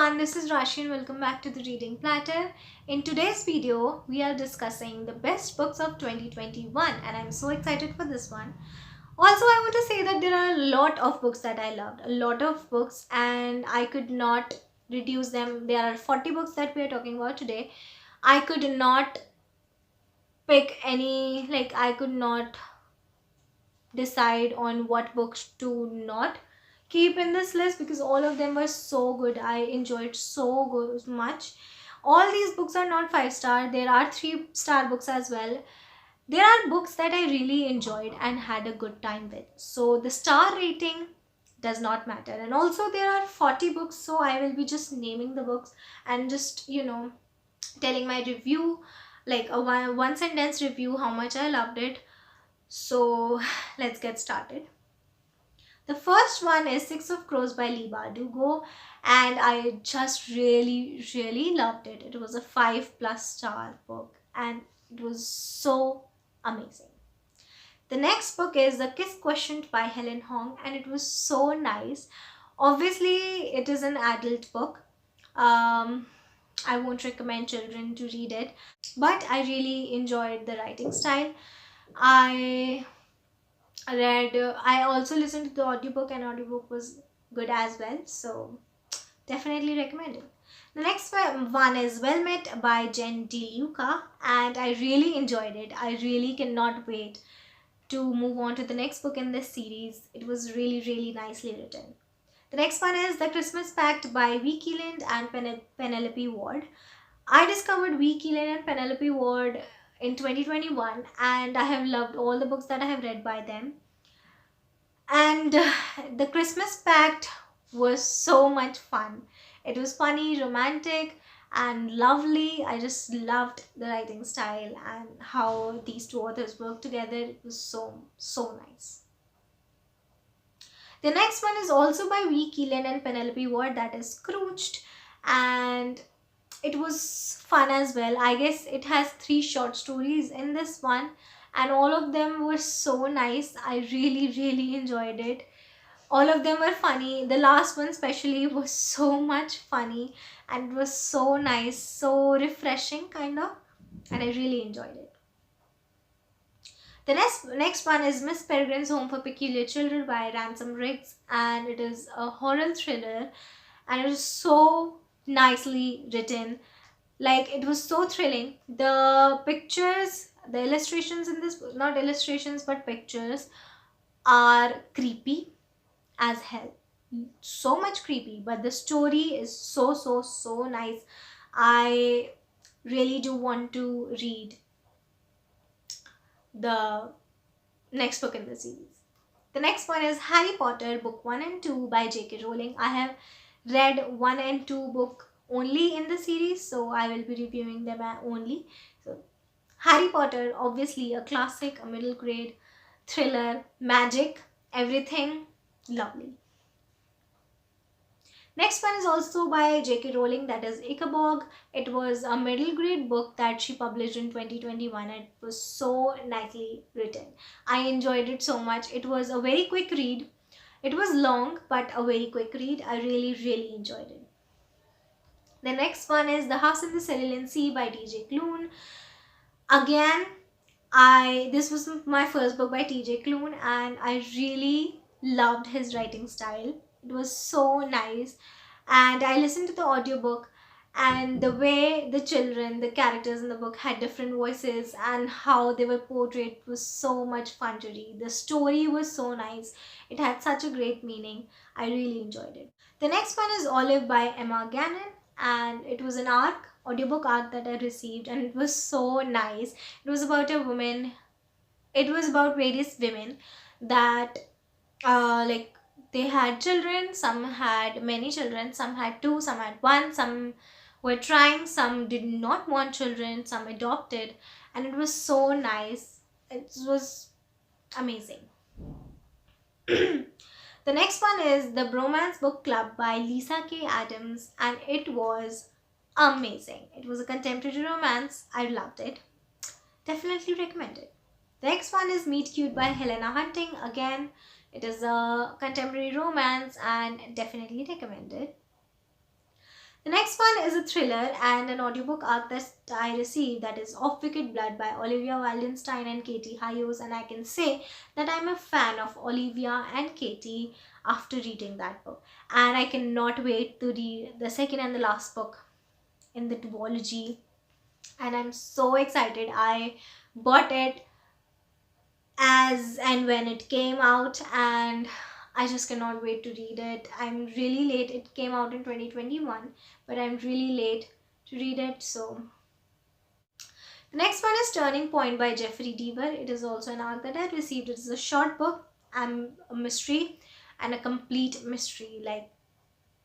everyone, this is Rashi and welcome back to the Reading Platter. In today's video, we are discussing the best books of 2021 and I'm so excited for this one. Also, I want to say that there are a lot of books that I loved, a lot of books, and I could not reduce them. There are 40 books that we are talking about today. I could not pick any, I could not decide on what books to not keep in this list because all of them were so good. I enjoyed so good much. All these books are not 5-star. There are 3-star books as well. There are books that I really enjoyed and had a good time with. So the star rating does not matter. And also there are 40 books, so I will be just naming the books and just, telling my review, like a one sentence review, how much I loved it. So let's get started. The first one is Six of Crows by Leigh Bardugo, and I just really loved it. It was a 5+ star book and it was so amazing. The next book is The Kiss Questioned by Helen Hong, and it was so nice. Obviously, it is an adult book. I won't recommend children to read it, but I really enjoyed the writing style. I also listened to the audiobook, and audiobook was good as well, so definitely recommend it. The next one is Well Met by Jen DeLuca, and I really enjoyed it. I really cannot wait to move on to the next book in this series. It was really nicely written. The next one is The Christmas Pact by Vicky Lind and Penelope Ward. I discovered Vicky Lind and Penelope Ward in 2021 and I have loved all the books that I have read by them. And The Christmas Pact was so much fun. It was funny, romantic and lovely. I just loved the writing style and how these two authors worked together. It was so nice. The next one is also by Vicky Lind and Penelope Ward, that is Scrooged, and it was fun as well. I guess it has 3 short stories in this one and all of them were so nice. I really enjoyed it. All of them were funny. The last one especially was so much funny and it was so nice, so refreshing kind of, and I really enjoyed it. The next one is Miss Peregrine's Home for Peculiar Children by Ransom Riggs, and it is a horror thriller and it is so nicely written. Like, it was so thrilling. The pictures, the illustrations in this book, not illustrations but pictures, are creepy as hell. So much creepy, but the story is so nice. I really do want to read the next book in the series. The next one is Harry Potter book 1 and 2 by J.K. Rowling. I have read 1 and 2 book only in the series, so I will be reviewing them only. So Harry Potter, obviously a classic, a middle grade thriller, magic, everything lovely. Next one is also by J.K. Rowling, that is Ichabod. It was a middle grade book that she published in 2021. It was so nicely written. I enjoyed it so much. It was a very quick read. It was long, but a very quick read. I really enjoyed it. The next one is The House in the Cerulean Sea by T.J. Cloon. Again, this was my first book by T.J. Cloon and I really loved his writing style. It was so nice, and I listened to the audiobook, and the way the children, the characters in the book had different voices and how they were portrayed was so much fun to read. The story was so nice. It had such a great meaning. I really enjoyed it. The next one is Olive by Emma Gannon, and it was an audiobook arc that I received and it was so nice. It was about a woman. It was about various women that they had children. Some had many children, some had 2, some had 1, some were trying, some did not want children, some adopted, and it was so nice. It was amazing. The next one is The Bromance Book Club by Lisa K. Adams, and it was amazing. It was a contemporary romance. I loved it. Definitely recommend it. The next one is Meet Cute by Helena Hunting. Again, it is a contemporary romance and definitely recommend it. The next one is a thriller and an audiobook arc that I received, that is Of Wicked Blood by Olivia Wildenstein and Katie Hayes, and I can say that I'm a fan of Olivia and Katie after reading that book, and I cannot wait to read the second and the last book in the duology, and I'm so excited. I bought it as and when it came out, and I just cannot wait to read it. I'm really late. It came out in 2021, but I'm really late to read it. So the next one is Turning Point by Jeffrey Dieber. It is also an arc that I received. It is a short book and a mystery, and a complete mystery. Like,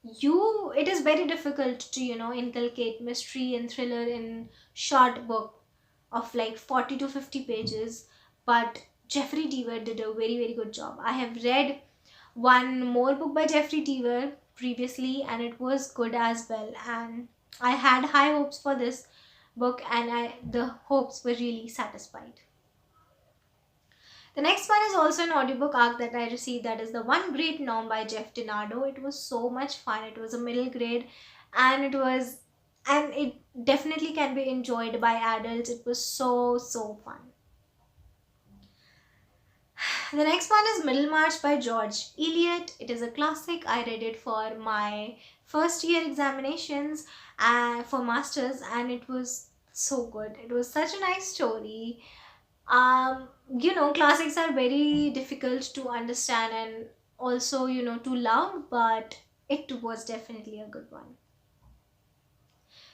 it is very difficult to inculcate mystery and thriller in short book of like 40 to 50 pages, but Jeffrey Dieber did a very, very good job. I have read one more book by Jeffrey Dieber previously, and it was good as well, and I had high hopes for this book, and the hopes were really satisfied. The next one is also an audiobook arc that I received, that is The One Great Norm by Jeff DiNardo. It was so much fun. It was a middle grade, and it definitely can be enjoyed by adults. It was so fun. The next one is Middlemarch by George Eliot. It is a classic. I read it for my first year examinations for masters, and it was so good. It was such a nice story. Classics are very difficult to understand and also to love, but it was definitely a good one.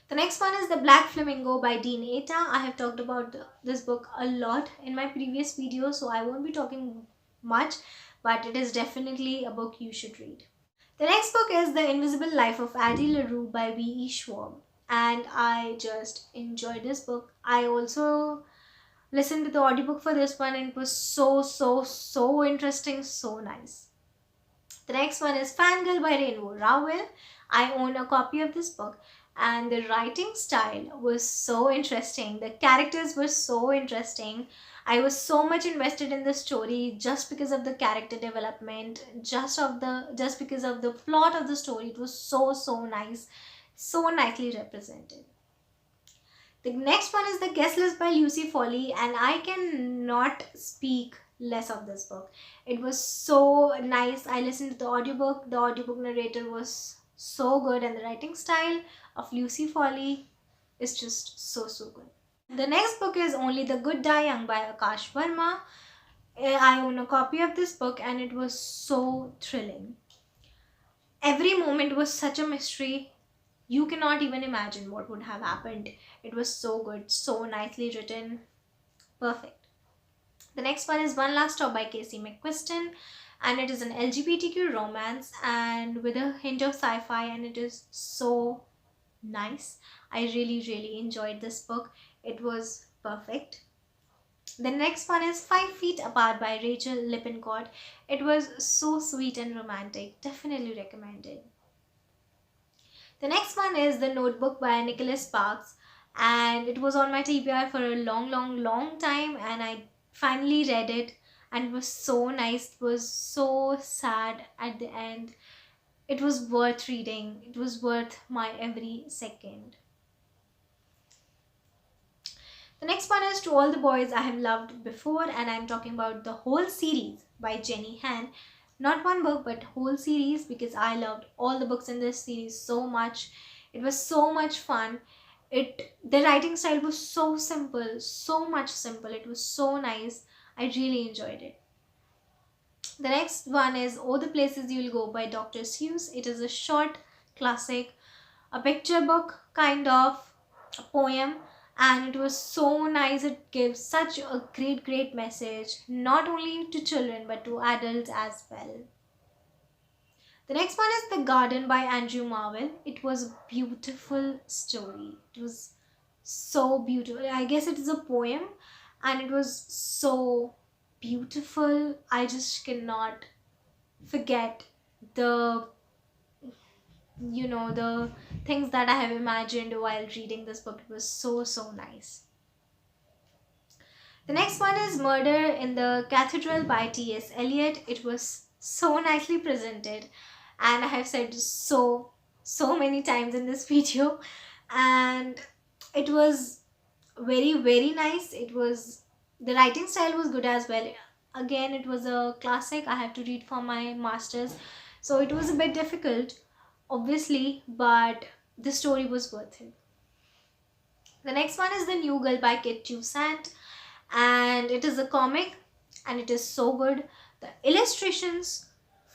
The next one is The Black Flamingo by Dean Eta. I have talked about this book a lot in my previous video, so I won't be talking much, but it is definitely a book you should read. The next book is The Invisible Life of Addie LaRue by B.E. Schwab, and I just enjoyed this book. I also listened to the audiobook for this one, and it was so interesting, so nice. The next one is Fangirl by Rainbow Rowell. I own a copy of this book, and the writing style was so interesting. The characters were so interesting. I was so much invested in the story just because of the character development, just because of the plot of the story. It was so nice, so nicely represented. The next one is The Guest List by Lucy Foley, and I cannot speak less of this book. It was so nice. I listened to the audiobook. The audiobook narrator was so good, and the writing style of Lucy Foley is just so good. The next book is Only the Good Die Young by Akash Verma. I own a copy of this book, and it was so thrilling. Every moment was such a mystery. You cannot even imagine what would have happened. It was so good, so nicely written, perfect. The next one is One Last Stop by Casey McQuiston, and it is an LGBTQ romance and with a hint of sci-fi, and it is so nice. I really enjoyed this book. It was perfect. The next one is 5 Feet Apart by Rachel Lippincott. It was so sweet and romantic. Definitely recommended. The next one is The Notebook by Nicholas Sparks, and it was on my TBR for a long time, and I finally read it, and it was so nice. It was so sad at the end. It was worth reading. It was worth my every second. The next one is To All the Boys I Have Loved Before, and I'm talking about the whole series by Jenny Han. Not one book, but whole series, because I loved all the books in this series so much. It was so much fun. The writing style was so simple, so much simple. It was so nice. I really enjoyed it. The next one is Oh, the Places You'll Go by Dr. Seuss. It is a short classic, a picture book kind of, a poem, and it was so nice. It gives such a great message, not only to children but to adults as well. The next one is The Garden by Andrew Marvin. It was a beautiful story. It was so beautiful. I guess it is a poem, and it was so beautiful. I just cannot forget the things that I have imagined while reading this book. It was so nice. The next one is Murder in the Cathedral by T.S. Eliot. It was so nicely presented, and I have said so so many times in this video, and it was very, very nice. It was, the writing style was good as well. Again, it was a classic I have to read for my masters, so it was a bit difficult, obviously, but the story was worth it. The next one is The New Girl by Kit Toussaint, and it is a comic, and it is so good. The illustrations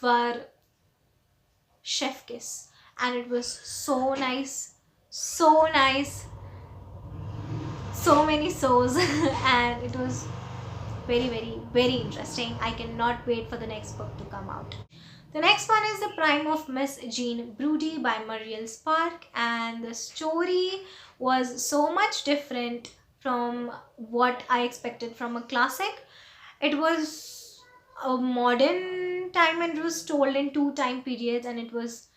were chef kiss, and it was so nice, so nice, so many souls and it was very, very, very interesting. I cannot wait for the next book to come out. The next one is The Prime of Miss Jean Broody by Muriel Spark, and the story was so much different from what I expected from a classic. It was a modern time and it was told in 2 time periods, and it was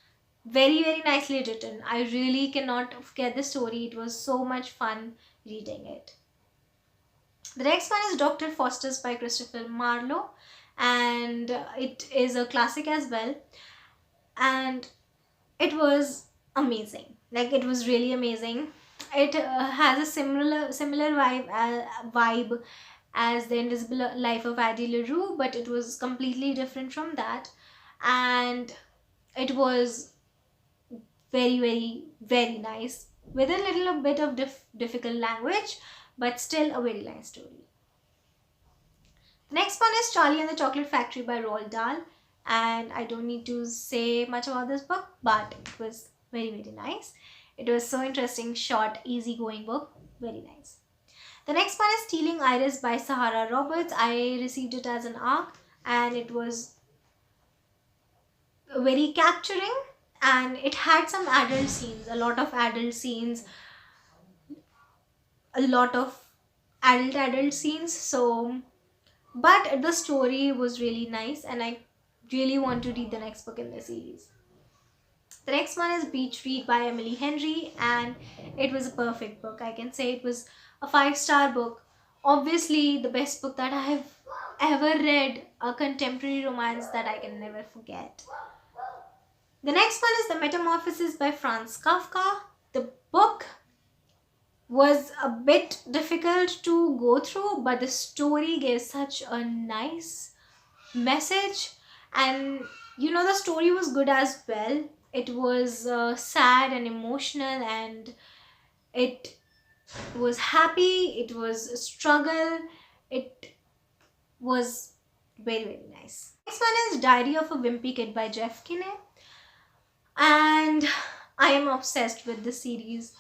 very, very nicely written. I really cannot forget the story. It was so much fun reading it. The next one is Dr. Faustus by Christopher Marlowe, and it is a classic as well, and it was amazing. Like, it was really amazing. It has a similar vibe as The Invisible Life of Addie LaRue, but it was completely different from that, and it was very, very, very nice, with a little bit of difficult language, but still a very nice story. The next one is Charlie and the Chocolate Factory by Roald Dahl, and I don't need to say much about this book, but it was very, very nice. It was so interesting, short, easygoing book, very nice. The next one is Stealing Iris by Sahara Roberts. I received it as an ARC, and it was very capturing, and it had some adult scenes, a lot of adult scenes, so, but the story was really nice, and I really want to read the next book in the series. The next one is Beach Read by Emily Henry, and it was a perfect book. I can say it was a 5-star book. Obviously, the best book that I have ever read, a contemporary romance that I can never forget. The next one is The Metamorphosis by Franz Kafka. The book was a bit difficult to go through, but the story gave such a nice message, and the story was good as well. It was sad and emotional, and it was happy, it was a struggle, it was very, very nice. Next one is Diary of a Wimpy Kid by Jeff Kinney, and I am obsessed with this series.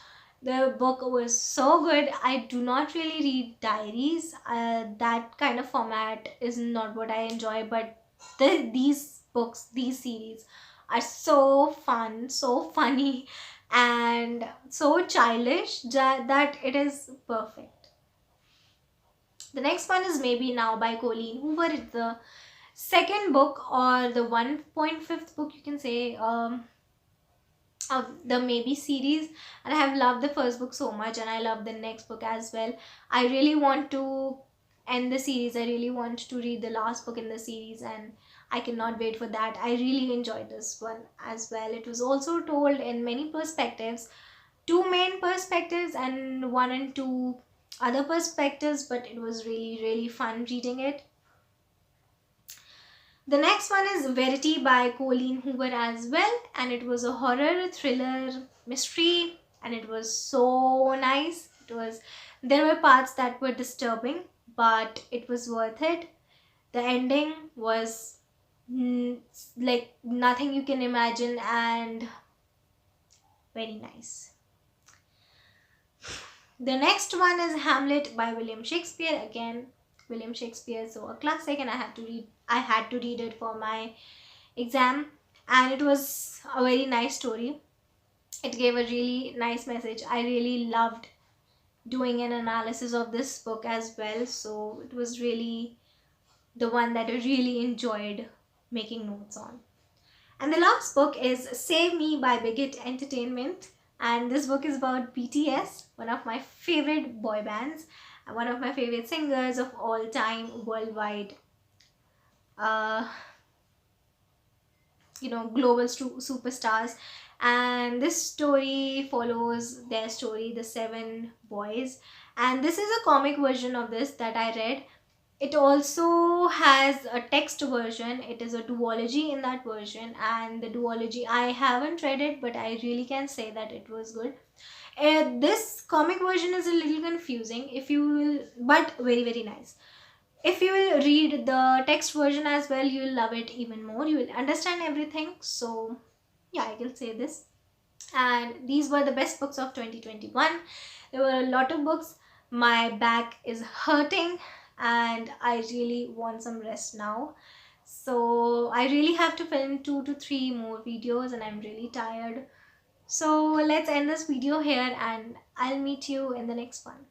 The book was so good. I do not really read diaries. That kind of format is not what I enjoy, but these books, these series are so fun, so funny, and so childish that it is perfect. The next one is Maybe Now by Colleen Hoover. It's the second book, or the 1.5th book, you can say, of the Maybe series, and I have loved the first book so much, and I love the next book as well. I really want to end the series. I really want to read the last book in the series, and I cannot wait for that. I really enjoyed this one as well. It was also told in many perspectives, 2 main perspectives and 1 and 2 other perspectives, but it was really, really fun reading it. The next one is Verity by Colleen Hoover as well, and it was a horror thriller mystery, and it was so nice. There were parts that were disturbing, but it was worth it. The ending was like nothing you can imagine, and very nice. The next one is Hamlet by William Shakespeare. Again, William Shakespeare, so a classic, and I had to read it for my exam, and it was a very nice story. It gave a really nice message. I really loved doing an analysis of this book as well, so it was really the one that I really enjoyed making notes on. And the last book is Save Me by Bigot Entertainment, and this book is about BTS, one of my favorite boy bands and one of my favorite singers of all time, worldwide, global superstars. and this story follows their story, the 7 boys, and this is a comic version of this that I read. It also has a text version. It is a duology in that version, and the duology, I haven't read it, but I really can say that it was good. This comic version is a little confusing if you will, but very very nice. If you will read the text version as well, you will love it even more. You will understand everything. So yeah, I will say this. And these were the best books of 2021. There were a lot of books. My back is hurting and I really want some rest now. So I really have to film 2 to 3 more videos and I'm really tired. So let's end this video here and I'll meet you in the next one.